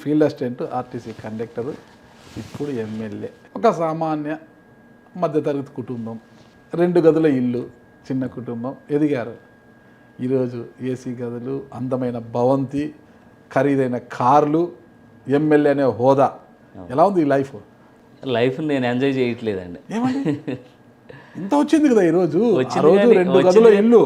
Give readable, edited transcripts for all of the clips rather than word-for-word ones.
Field assistant, RTC conductor, ఇప్పుడు MLA. ఒక సామాన్య మధ్యతరగతి కుటుంబం, 2 గదుల ఇల్లు, చిన్న కుటుంబం ఎదిగారు. ఈరోజు ఏసీ గదులు, అందమైన భవంతి, ఖరీదైన కార్లు, ఎమ్మెల్యే అనే హోదా. ఎలా ఉంది ఈ లైఫ్ నేను ఎంజాయ్ చేయట్లేదండి. ఏమండి ఇంత వచ్చింది కదా ఈరోజు. ఆ రోజు 2 గదుల ఇల్లు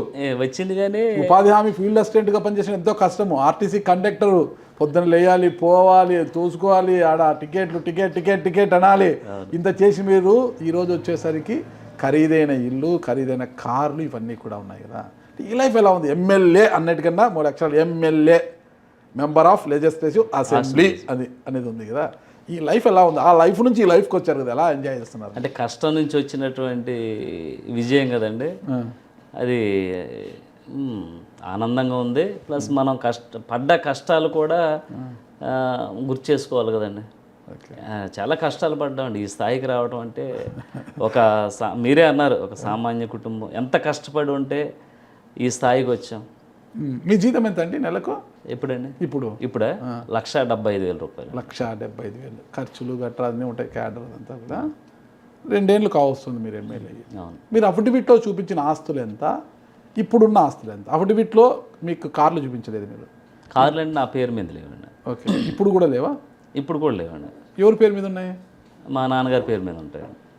వచ్చింది, కానీ ఉపాధి హామీ ఫీల్డ్ అసిస్టెంట్గా పనిచేసిన ఎంతో కష్టము. ఆర్టీసీ కండక్టరు పొద్దున లేయాలి, పోవాలి, తోసుకోవాలి, ఆడ టికెట్ అనాలి. ఇంత చేసి మీరు ఈరోజు వచ్చేసరికి ఖరీదైన ఇల్లు, ఖరీదైన కార్లు ఇవన్నీ కూడా ఉన్నాయి కదా. ఈ లైఫ్ ఎలా ఉంది? ఎమ్మెల్యే అన్నిటికన్నా 3 అక్షరాలు MLA, member of legislative assembly అనేది ఉంది కదా. ఈ లైఫ్ ఎలా ఉంది? ఆ లైఫ్ నుంచి ఈ లైఫ్కి వచ్చారు కదా, ఎలా ఎంజాయ్ చేస్తున్నారు? అంటే కష్టం నుంచి వచ్చినటువంటి విజయం కదండి అది. ఆనందంగా ఉంది. ప్లస్ మనం పడ్డ కష్టాలు కూడా గుర్తు చేసుకోవాలి కదండి. చాలా కష్టాలు పడ్డామండి ఈ స్థాయికి రావడం అంటే. మీరే అన్నారు, ఒక సామాన్య కుటుంబం ఎంత కష్టపడి ఉంటే ఈ స్థాయికి వచ్చాం. మీ జీతం ఎంత అండి నెలకు? ఎప్పుడండి? ఇప్పుడే 1,75,000 రూపాయలు. 1,75,000 ఖర్చులు గట్రా అన్నీ ఉంటాయి, క్యాడర్ అంతా కూడా. 2 ఏళ్ళు కావస్తుంది మీరు ఎమ్మెల్యే. మీరు అఫిడవిట్లో చూపించిన ఆస్తులు ఎంత, ఇప్పుడున్న ఆస్తులు ఎంత? అఫిడవిట్లో మీకు కార్లు చూపించలేదు మీరు. కార్లు అంటే నా పేరు మీద లేవండి. ఓకే, ఇప్పుడు కూడా లేవా? ఇప్పుడు కూడా లేవండి. ఎవరి పేరు మీద ఉన్నాయి? మా నాన్నగారి పేరు మీద ఉంటాయి.